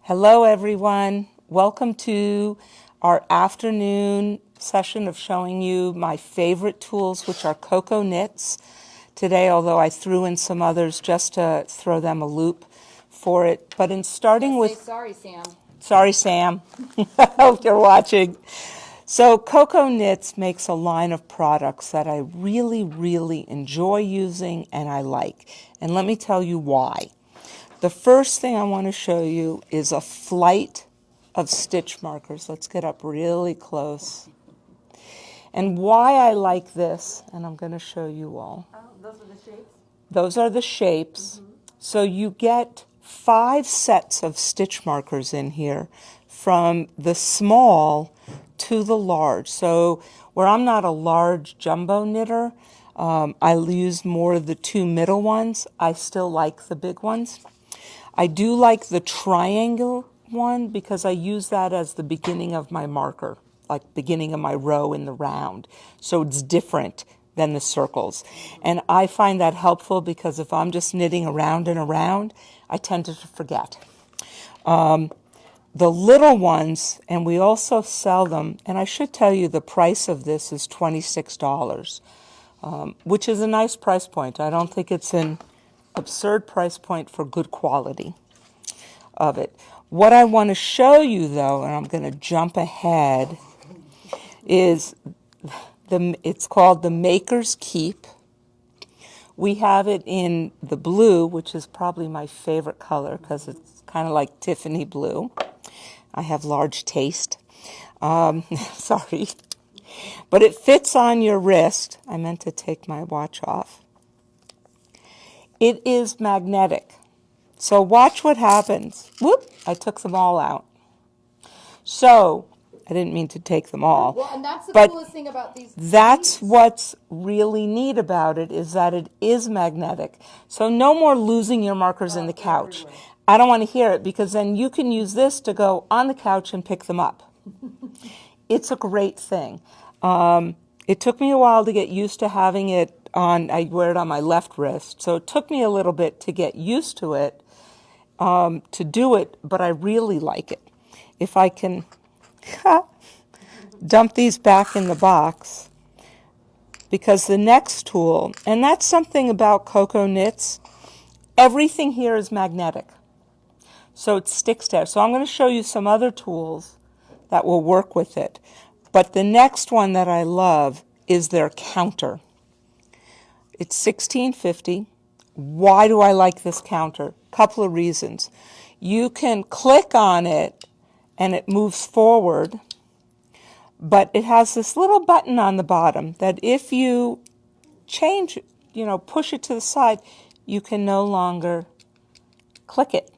Hello everyone, welcome to our afternoon session of showing you my favorite tools, which are Cocoa Knits today, although I threw in some others just to throw them a loop for it. But in starting with... Sorry, Sam. Sorry, Sam. I hope you're watching. So Cocoa Knits makes a line of products that I really enjoy using and I like. And let me tell you why. The first thing I want to show you is a flight of stitch markers. Let's get up really close. And why I like this, and I'm going to show you all. Oh, those are the shapes? Those are the shapes. So you get 5 sets of stitch markers in here from the small to the large. So where I'm not a large jumbo knitter, I use more of the 2 middle ones. I still like the big ones. I do like the triangle one because I use that as the beginning of my marker, like beginning of my row in the round. So it's different than the circles. And I find that helpful because if I'm just knitting around and around, I tend to forget. The little ones, and we also sell them, and I should tell you the price of this is $26, which is a nice price point. I don't think it's an absurd price point for good quality of it. What I want to show you, though, and I'm going to jump ahead, is it's called the Maker's Keep. We have it in the blue, which is probably my favorite color because it's kind of like Tiffany blue. I have large taste. Sorry. But it fits on your wrist. I meant to take my watch off. It is magnetic. So watch what happens. Whoop, I took them all out. So, I didn't mean to take them all. Well, and that's the coolest thing about these. That's what's really neat about it is that it is magnetic. So no more losing your markers in the couch. Everywhere. I don't want to hear it because then you can use this to go on the couch and pick them up. It's a great thing. It took me a while to get used to having it on. I wear it on my left wrist, so it took me a little bit to get used to it, to do it, but I really like it. If I can dump these back in the box, because the next tool, and that's something about Cocoa Knits, everything here is magnetic. So it sticks there. So I'm going to show you some other tools that will work with it. But the next one that I love is their counter. It's $16.50. Why do I like this counter? Couple of reasons. You can click on it and it moves forward, but it has this little button on the bottom that if you change, push it to the side, you can no longer click it.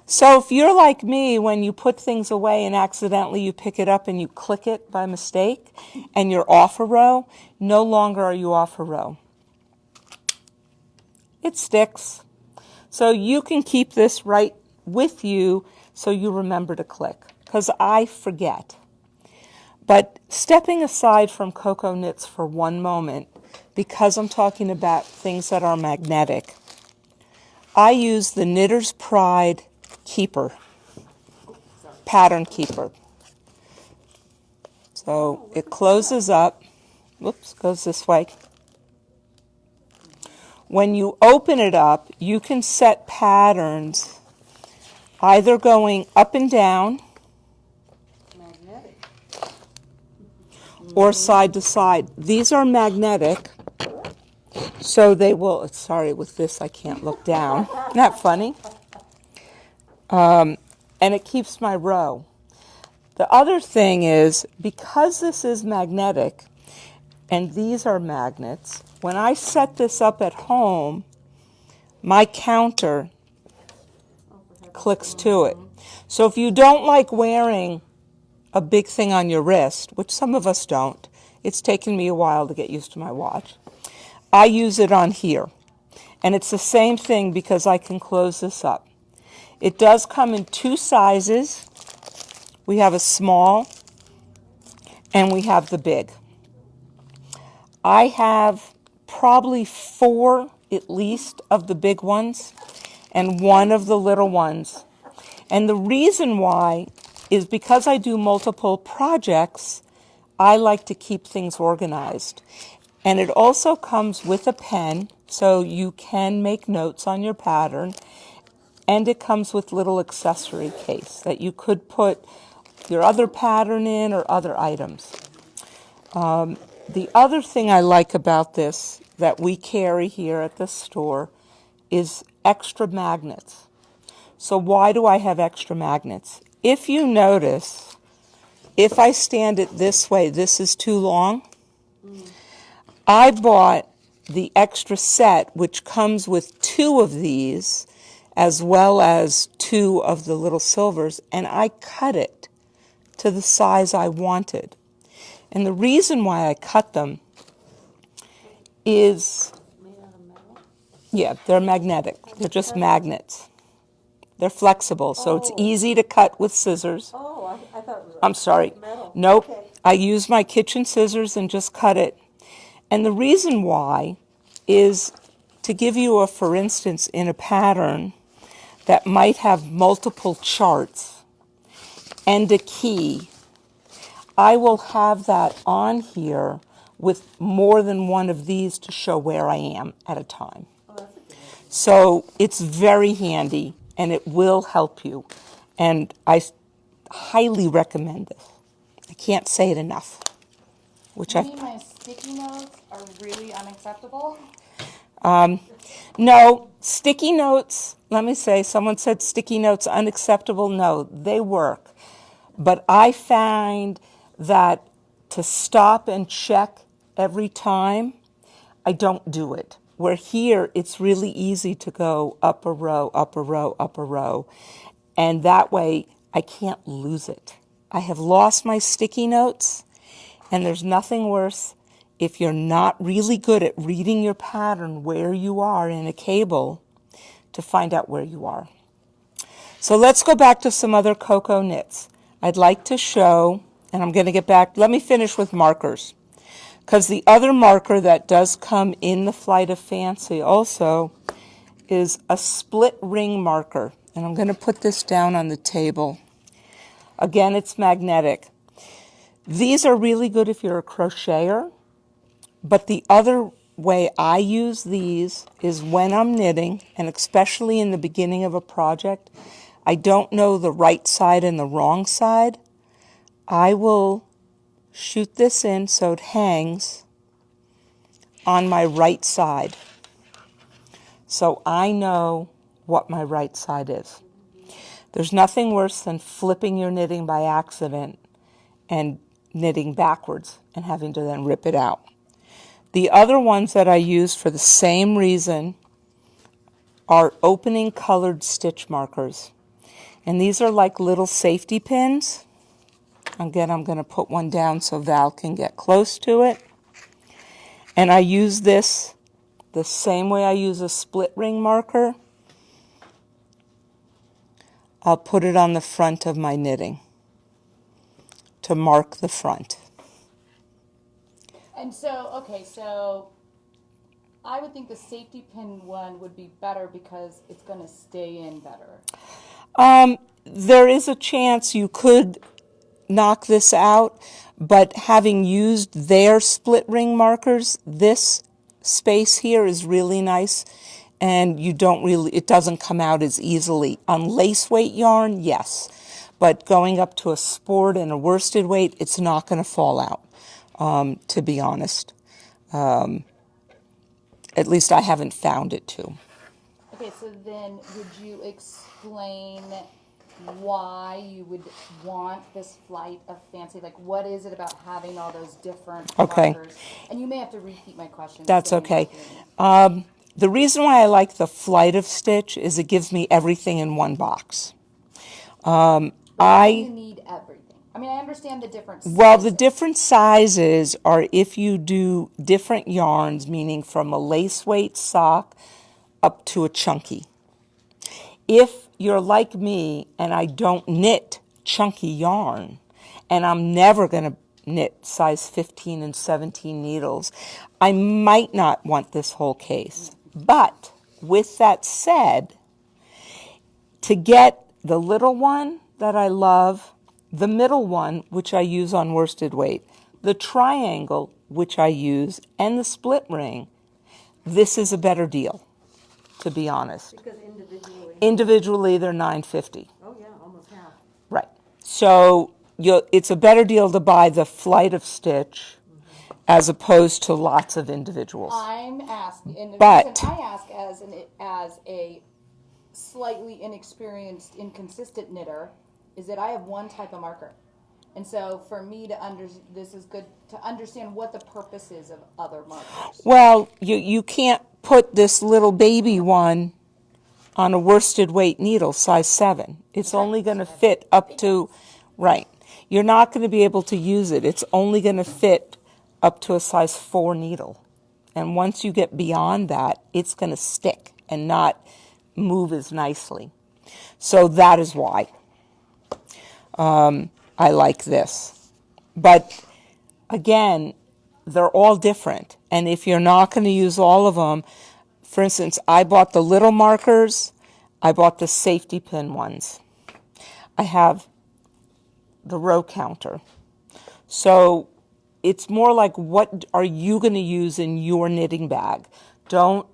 So if you're like me, when you put things away and accidentally you pick it up and you click it by mistake and you're off a row, no longer are you off a row. It sticks. So you can keep this right with you so you remember to click, because I forget. But stepping aside from Cocoa Knits for one moment, because I'm talking about things that are magnetic, I use the Knitter's Pride Keeper, pattern keeper. So it closes up. Whoops, goes this way. When you open it up, you can set patterns either going up and down or side to side. These are magnetic, so they will, sorry, with this I can't look down. Isn't that funny? And it keeps my row. The other thing is, because this is magnetic, and these are magnets, when I set this up at home, my counter clicks to it. So if you don't like wearing a big thing on your wrist, which some of us don't, it's taken me a while to get used to my watch, I use it on here. And it's the same thing because I can close this up. It does come in 2 sizes. We have a small and we have the big. I have probably 4 at least of the big ones and 1 of the little ones. And the reason why is because I do multiple projects, I like to keep things organized. And it also comes with a pen, so you can make notes on your pattern. And it comes with little accessory case that you could put your other pattern in or other items. The other thing I like about this that we carry here at the store is extra magnets. So why do I have extra magnets? If you notice, if I stand it this way, this is too long. I bought the extra set, which comes with 2 of these, as well as 2 of the little silvers, and I cut it to the size I wanted. And the reason why I cut them is, yeah, they're magnetic. They're just magnets. They're flexible, so it's easy to cut with scissors. Oh, I thought it was I'm sorry. metal. Nope. Okay. I use my kitchen scissors and just cut it. And the reason why is to give you a, for instance, in a pattern that might have multiple charts and a key, I will have that on here with more than one of these to show where I am at a time. Oh, that's a good idea. So it's very handy and it will help you. And I highly recommend this. I can't say it enough. Which You mean my sticky notes are really unacceptable? No, sticky notes, let me say, someone said sticky notes unacceptable. No, they work. But I find that to stop and check every time, I don't do it. Where here, it's really easy to go up a row, up a row, up a row. And that way, I can't lose it. I have lost my sticky notes, and there's nothing worse if you're not really good at reading your pattern where you are in a cable to find out where you are. So let's go back to some other cocoa knits. I'd like to show, and I'm going to get back, let me finish with markers. Because the other marker that does come in the Flight of Fancy also is a split ring marker. And I'm going to put this down on the table. Again, it's magnetic. These are really good if you're a crocheter, but the other way I use these is when I'm knitting, and especially in the beginning of a project, I don't know the right side and the wrong side. I will shoot this in so it hangs on my right side. So I know what my right side is. There's nothing worse than flipping your knitting by accident and knitting backwards and having to then rip it out. The other ones that I use for the same reason are opening colored stitch markers. And these are like little safety pins. Again, I'm going to put one down so Val can get close to it. And I use this the same way I use a split ring marker. I'll put it on the front of my knitting to mark the front. And so, okay, so I would think the safety pin one would be better because it's going to stay in better. There is a chance you could knock this out, but having used their split ring markers, this space here is really nice, and it doesn't come out as easily. On lace weight yarn, yes, but going up to a sport and a worsted weight, it's not going to fall out, to be honest. At least I haven't found it to. Okay, so then would you explain why you would want this Flight of Fancy? Like, what is it about having all those different Okay. markers? And you may have to repeat my question. That's okay. The reason why I like the Flight of Stitch is it gives me everything in one box. You need everything. I mean, I understand the difference. Well, the different sizes are if you do different yarns, meaning from a lace weight sock up to a chunky. If you're like me and I don't knit chunky yarn, and I'm never going to knit size 15 and 17 needles, I might not want this whole case. But with that said, to get the little one that I love, the middle one, which I use on worsted weight, the triangle, which I use, and the split ring, this is a better deal, to be honest. Because Individually, they're $9.50. oh yeah, almost half. Right. So it's a better deal to buy the flight of stitch as opposed to lots of individuals. I'm asking, and the But- reason I ask as a slightly inexperienced, inconsistent knitter, is that I have one type of marker, and so for me to this is good to understand what the purpose is of other markers. Well, you can't put this little baby one on a worsted weight needle, size 7. It's only going to fit up to, right. You're not going to be able to use it. It's only going to fit up to a size 4 needle. And once you get beyond that, it's going to stick and not move as nicely. So that is why I like this. But again, they're all different. And if you're not going to use all of them, for instance, I bought the little markers. I bought the safety pin ones. I have the row counter. So it's more like, what are you going to use in your knitting bag? Don't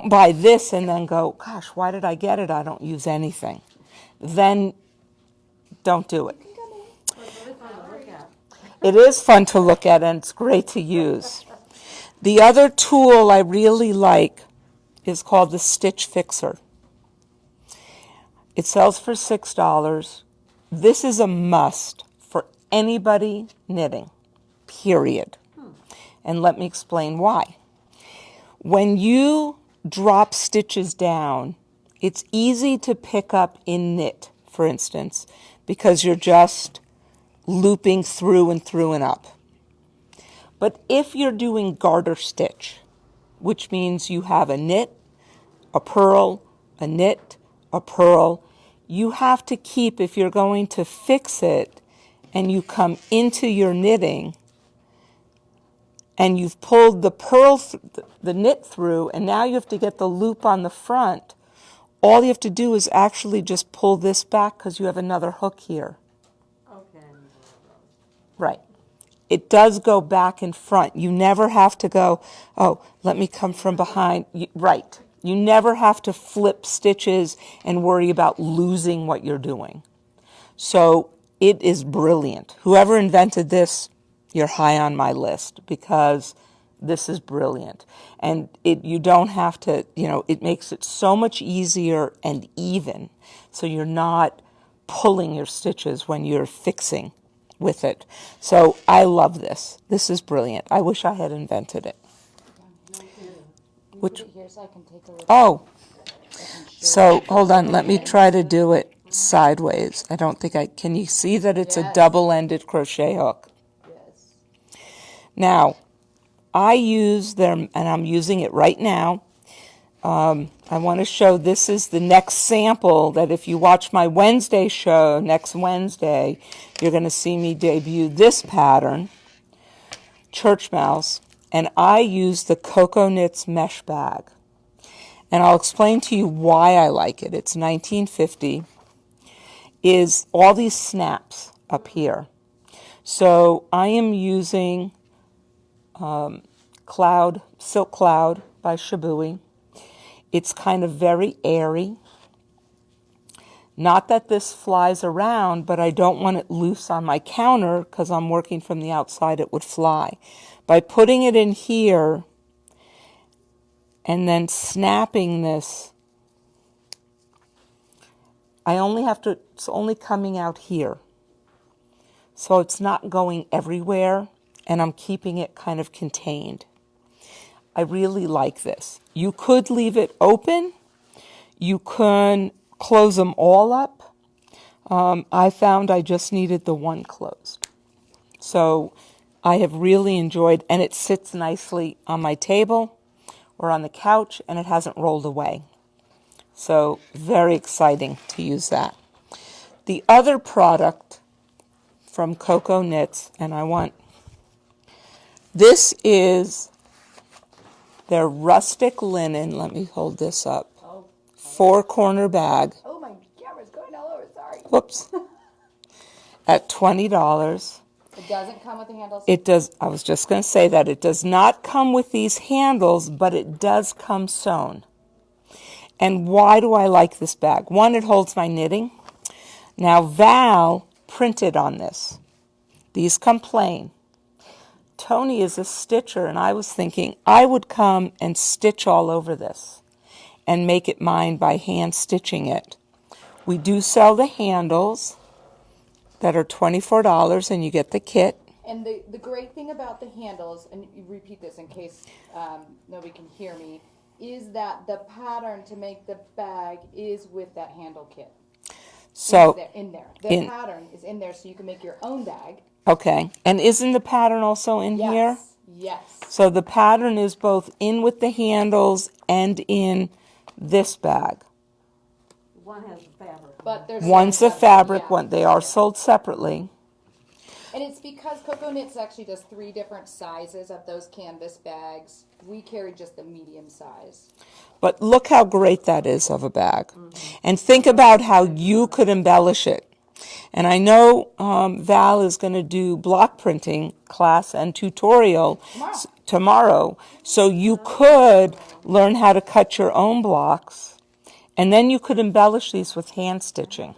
buy this and then go, gosh, why did I get it? I don't use anything. Then don't do it. It is fun to look at, and it's great to use. The other tool I really like is called the Stitch Fixer. It sells for $6. This is a must for anybody knitting, period. And let me explain why. When you drop stitches down, it's easy to pick up in knit, for instance, because you're just looping through and up. But if you're doing garter stitch, which means you have a knit, a purl, a knit, a purl, you have to keep, if you're going to fix it and you come into your knitting and you've pulled the knit through, and now you have to get the loop on the front, all you have to do is actually just pull this back because you have another hook here. Okay. Right. It does go back and front. You never have to go, oh, let me come from behind. Right. You never have to flip stitches and worry about losing what you're doing. So it is brilliant. Whoever invented this, you're high on my list, because this is brilliant. And you don't have to, it makes it so much easier and even, so you're not pulling your stitches when you're fixing with it. So I love this. This is brilliant. I wish I had invented it. Put it here so I can take a look. Oh, so hold on. Let me try to do it sideways. I don't think can you see that it's a double-ended crochet hook? Yes. Now, I use them, and I'm using it right now. I want to show, this is the next sample that if you watch my Wednesday show, next Wednesday, you're going to see me debut this pattern, Church Mouse, and I use the Cocoa Knits mesh bag. And I'll explain to you why I like it. It's 1950, is all these snaps up here. So I am using Silk Cloud by Shibui. It's kind of very airy. Not that this flies around, but I don't want it loose on my counter because I'm working from the outside, it would fly. By putting it in here and then snapping this, it's only coming out here. So it's not going everywhere, and I'm keeping it kind of contained. I really like this. You could leave it open. You can close them all up. I found I just needed the one closed. So I have really enjoyed, and it sits nicely on my table or on the couch, and it hasn't rolled away. So very exciting to use that. The other product from Cocoa Knits, and this is their Rustic Linen. Let me hold this up. 4-corner bag. Oh, my camera's going all whoops, at $20. It doesn't come with the handles. It does, I was just going to say that. It does not come with these handles, but it does come sewn. And why do I like this bag? One, it holds my knitting. Now, Val printed on this. These come plain. Tony is a stitcher, and I was thinking I would come and stitch all over this and make it mine by hand stitching it. We do sell the handles that are $24, and you get the kit. And the great thing about the handles, and you repeat this in case nobody can hear me, is that the pattern to make the bag is with that handle kit. So In there. The pattern is in there so you can make your own bag. okay, and isn't the pattern also in here? Yes. So the pattern is both in with the handles and in this bag. One has the fabric. But there's One's the fabric, yeah. one they are sold separately. And it's because Coco Knits actually does 3 different sizes of those canvas bags. We carry just the medium size. But look how great that is of a bag. And think about how you could embellish it. And I know Val is going to do block printing class and tutorial tomorrow. So you could learn how to cut your own blocks. And then you could embellish these with hand stitching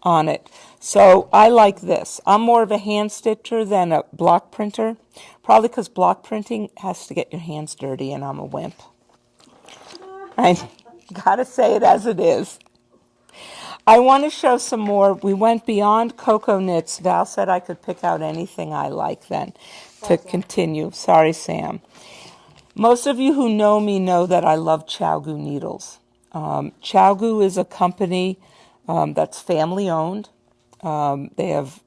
on it. So I like this. I'm more of a hand stitcher than a block printer. Probably because block printing has to get your hands dirty and I'm a wimp. I gotta say it as it is. I want to show some more. We went beyond Coco Knits. Val said I could pick out anything I like then to continue. Sorry, Sam. Most of you who know me know that I love Chowgu needles. Chowgu is a company that's family owned. They have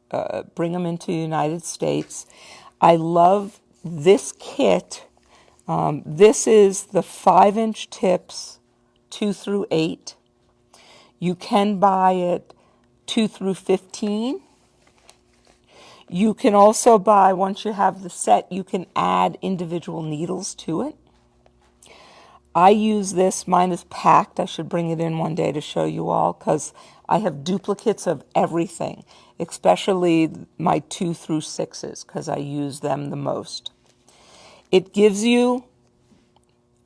bring them into the United States. I love this kit. This is the 5-inch tips, 2 through 8. You can buy it 2 through 15. You can also buy, once you have the set, you can add individual needles to it. I use this. Mine is packed. I should bring it in one day to show you all because I have duplicates of everything, especially my 2 through 6s because I use them the most. It gives you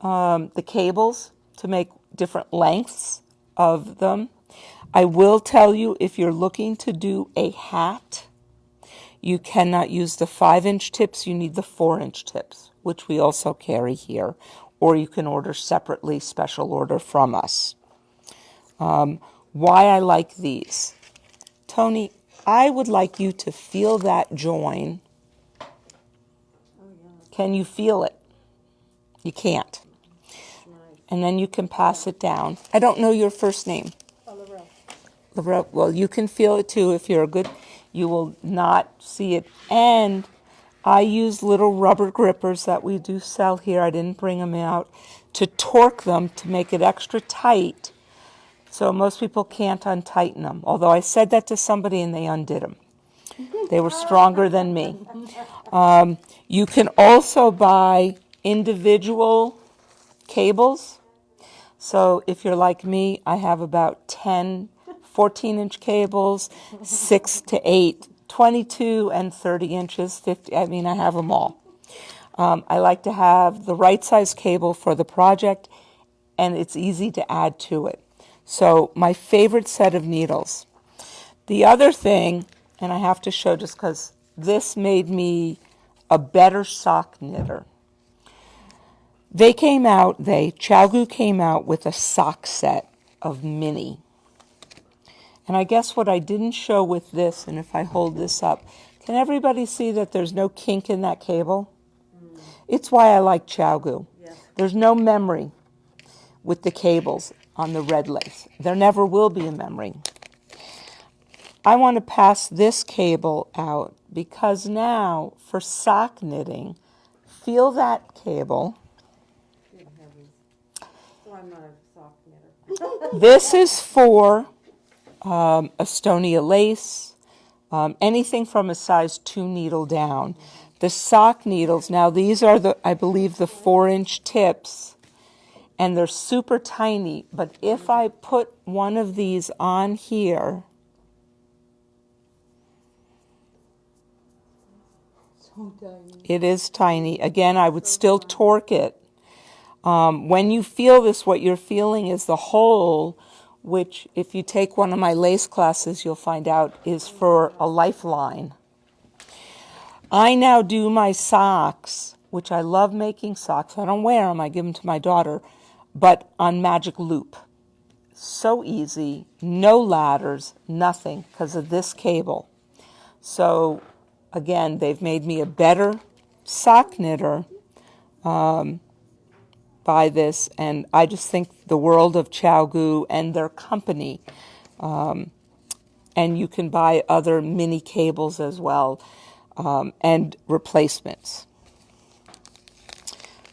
the cables to make different lengths of them. I will tell you, if you're looking to do a hat, you cannot use the 5-inch tips. You need the 4-inch tips, which we also carry here. Or you can order separately, special order from us. Why I like these. Tony, I would like you to feel that join. Can you feel it? You can't. And then you can pass it down. I don't know your first name. Lorel. Well, you can feel it too if you're a good. You will not see it. And I use little rubber grippers that we do sell here. I didn't bring them out to torque them to make it extra tight. So most people can't untighten them. Although I said that to somebody and they undid them. They were stronger than me. You can also buy individual cables. So if you're like me, I have about 10 14-inch cables, 6 to 8, 22 and 30 inches, 50. I mean, I have them all. I like to have the right size cable for the project, and it's easy to add to it. So my favorite set of needles. The other thing, and I have to show just because this made me a better sock knitter. Chowgu came out with a sock set of mini. And I guess what I didn't show with this, and if I hold this up, can everybody see that there's no kink in that cable? It's why I like Chowgu. Yes. There's no memory with the cables on the red lace. There never will be a memory. I want to pass this cable out because now for sock knitting, feel that cable. Good heavens. So I'm not a sock knitter. This is for Estonia lace, anything from a size 2 needle down. The sock needles, now these are I believe the 4-inch tips, and they're super tiny, but if I put one of these on here, So tiny. it is tiny. Again, I would still torque it. When you feel this, what you're feeling is the hole, which if you take one of my lace classes, you'll find out is for a lifeline. I now do my socks, which I love making socks. I don't wear them, I give them to my daughter, but on magic loop. So easy, no ladders, nothing, because of this cable. So again, they've made me a better sock knitter by this, and I just think the world of Chow and their company. And you can buy other mini cables as well, and replacements.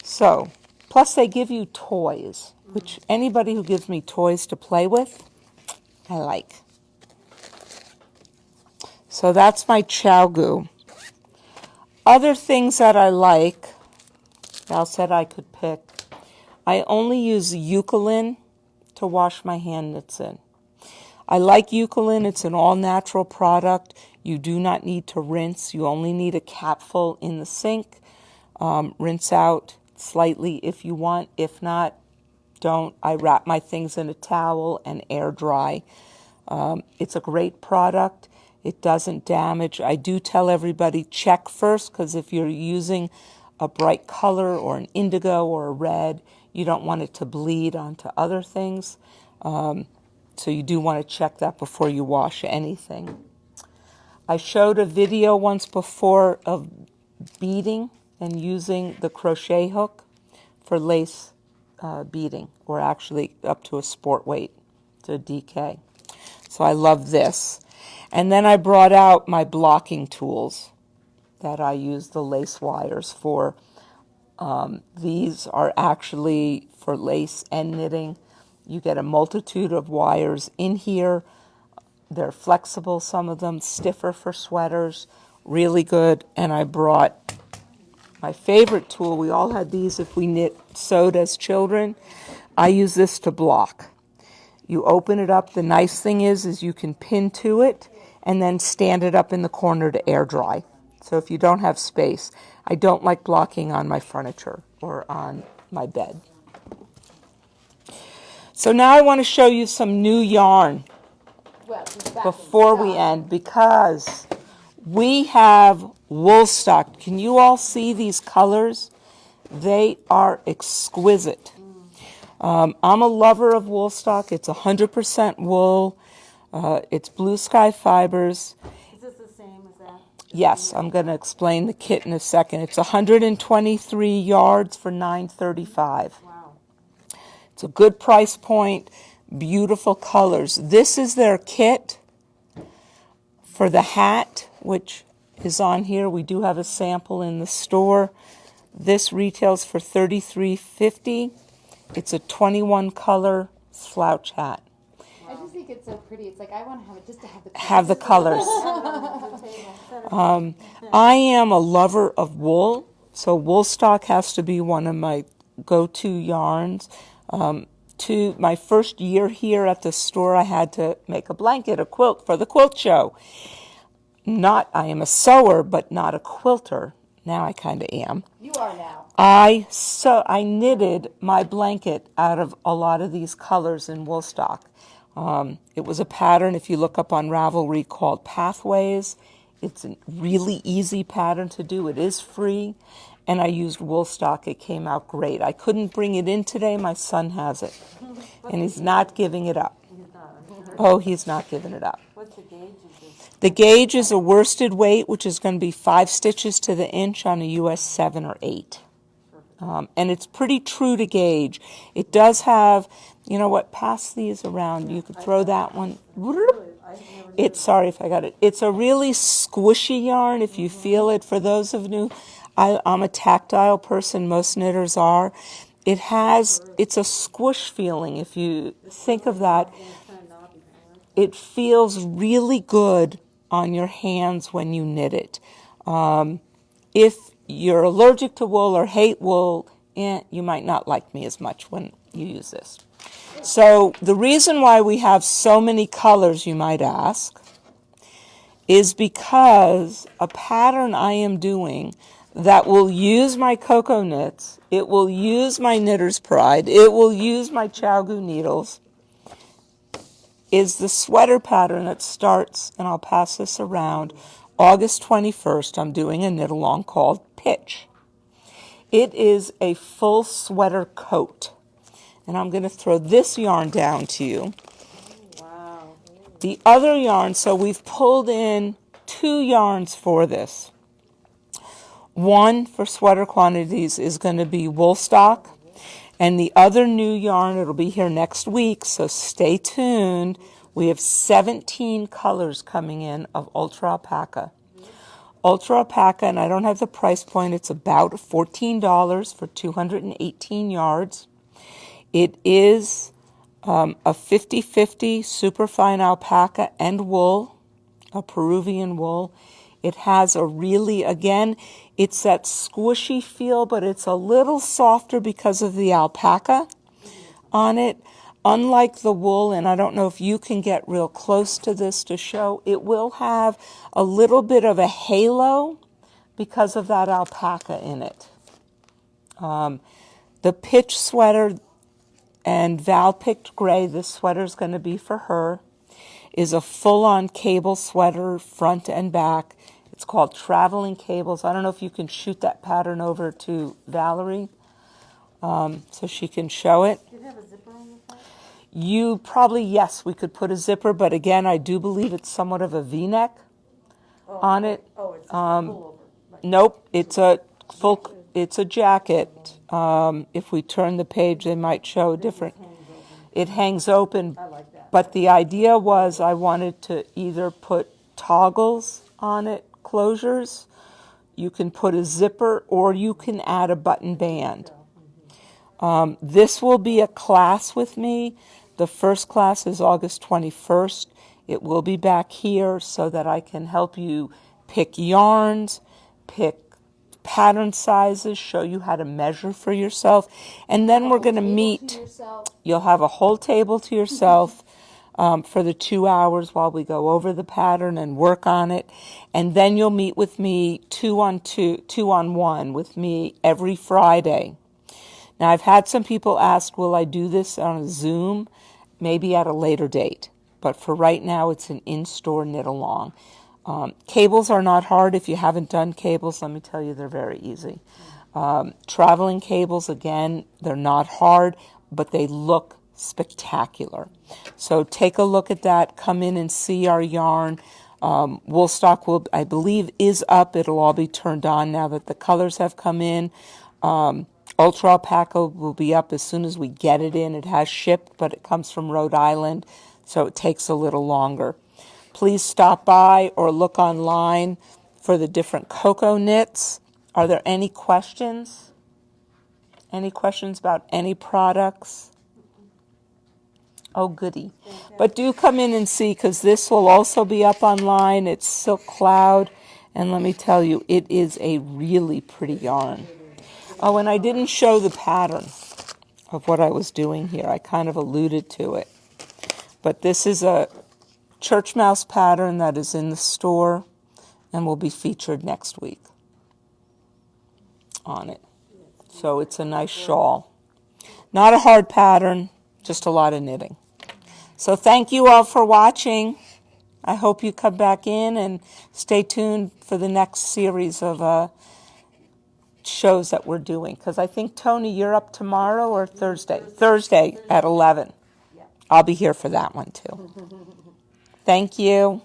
So, plus they give you toys, which anybody who gives me toys to play with, I like. So that's my Chow. Other things that I like, Val said I could pick. I only use Eucalyptus to wash my hand knits in. I like Eucalyptus. It's an all-natural product. You do not need to rinse. You only need a capful in the sink. Rinse out slightly if you want. If not, don't. I wrap my things in a towel and air dry. It's a great product. It doesn't damage. I do tell everybody check first, because if you're using a bright color or an indigo or a red, you don't want it to bleed onto other things. So you do want to check that before you wash anything. I showed a video once before of beading and using the crochet hook for lace beading, or actually up to a sport weight, to DK. So I love this. And then I brought out my blocking tools that I use the lace wires for. These are actually for lace and knitting. You get a multitude of wires in here. They're flexible, some of them, stiffer for sweaters, really good. And I brought my favorite tool. We all had these if we sewed as children. I use this to block. You open it up. The nice thing is you can pin to it and then stand it up in the corner to air dry. So if you don't have space, I don't like blocking on my furniture or on my bed. So now I want to show you some new yarn before we end, because we have wool stock. Can you all see these colors? They are exquisite. I'm a lover of wool stock. It's 100% wool. It's blue sky fibers. Is this the same as that? Yes, I'm going to explain the kit in a second. It's 123 yards for $9.35. Wow. It's a good price point, beautiful colors. This is their kit for the hat, which is on here. We do have a sample in the store. This retails for $33.50. It's a 21 color slouch hat. I just think it's so pretty. It's like I want to have it just to have Have the colors. I am a lover of wool, so wool stock has to be one of my go-to yarns. To my first year here at the store, I had to make a blanket, a quilt for the quilt show. I am a sewer, but not a quilter. Now I kind of am. You are now. I knitted my blanket out of a lot of these colors in wool stock. It was a pattern, if you look up on Ravelry, called Pathways. It's a really easy pattern to do. It is free, and I used wool stock. It came out great. I couldn't bring it in today. My son has it, and he's not giving it up. Oh, he's not giving it up. What's the gauge of this? The gauge is a worsted weight, which is going to be 5 stitches to the inch on a US 7 or 8. And it's pretty true to gauge. It does have, you know what, pass these around. You could throw that one. Sorry if I got it. It's a really squishy yarn if you feel it. For those of you, I'm a tactile person. Most knitters are. It's a squish feeling. If you think of that, it feels really good on your hands when you knit it. If you're allergic to wool or hate wool, you might not like me as much when you use this. So the reason why we have so many colors, you might ask, is because a pattern I am doing that will use my cocoa knits, it will use my Knitter's Pride, it will use my Chowgu needles, is the sweater pattern that starts, and I'll pass this around, August 21st. I'm doing a knit along called Pitch. It is a full sweater coat. And I'm going to throw this yarn down to you. Wow. The other yarn, so we've pulled in 2 yarns for this. One for sweater quantities is going to be Woolstock, and the other new yarn, it'll be here next week, so stay tuned. We have 17 colors coming in of Ultra Alpaca. Ultra Alpaca, and I don't have the price point, it's about $14 for 218 yards. It is a 50-50 superfine alpaca and wool, a Peruvian wool. It has a really, again, it's that squishy feel, but it's a little softer because of the alpaca on it. Unlike the wool, and I don't know if you can get real close to this to show, it will have a little bit of a halo because of that alpaca in it. The Pitch sweater, and Val picked gray, this sweater is going to be for her, is a full-on cable sweater, front and back. It's called Traveling Cables. I don't know if you can shoot that pattern over to Valori so she can show it. Did it have a zipper on the front? You probably, yes, we could put a zipper, but again, I do believe it's somewhat of a V-neck on it. Oh, it's a pullover. Like, Nope, it's a jacket. If we turn the page, they might show a different. It hangs open. I like that. But the idea was I wanted to either put toggles on it, closures. You can put a zipper, or you can add a button band. This will be a class with me. The first class is August 21st. It will be back here so that I can help you pick yarns, pick pattern sizes, show you how to measure for yourself, and then we're going to meet. You'll have a whole table to yourself for the 2 hours while we go over the pattern and work on it, and then you'll meet with me 2-on-1 with me every Friday. Now, I've had some people ask, will I do this on a Zoom? Maybe at a later date, but for right now, it's an in-store knit along. Cables are not hard. If you haven't done cables, let me tell you, they're very easy. Traveling cables, again, they're not hard, but they look spectacular. So take a look at that. Come in and see our yarn. Woolstock will, I believe, is up. It'll all be turned on now that the colors have come in. Ultra Alpaca will be up as soon as we get it in. It has shipped, but it comes from Rhode Island, so it takes a little longer. Please stop by or look online for the different cocoa knits. Are there any questions? Any questions about any products? Oh, goody. But do come in and see, because this will also be up online. It's Silk Cloud, and let me tell you, it is a really pretty yarn. Oh, and I didn't show the pattern of what I was doing here. I kind of alluded to it. But this is a church mouse pattern that is in the store and will be featured next week on it. So it's a nice shawl. Not a hard pattern, just a lot of knitting. So thank you all for watching. I hope you come back in and stay tuned for the next series of shows that we're doing. Because I think, Tony, you're up tomorrow or Thursday? Thursday at 11. I'll be here for that one too. Thank you.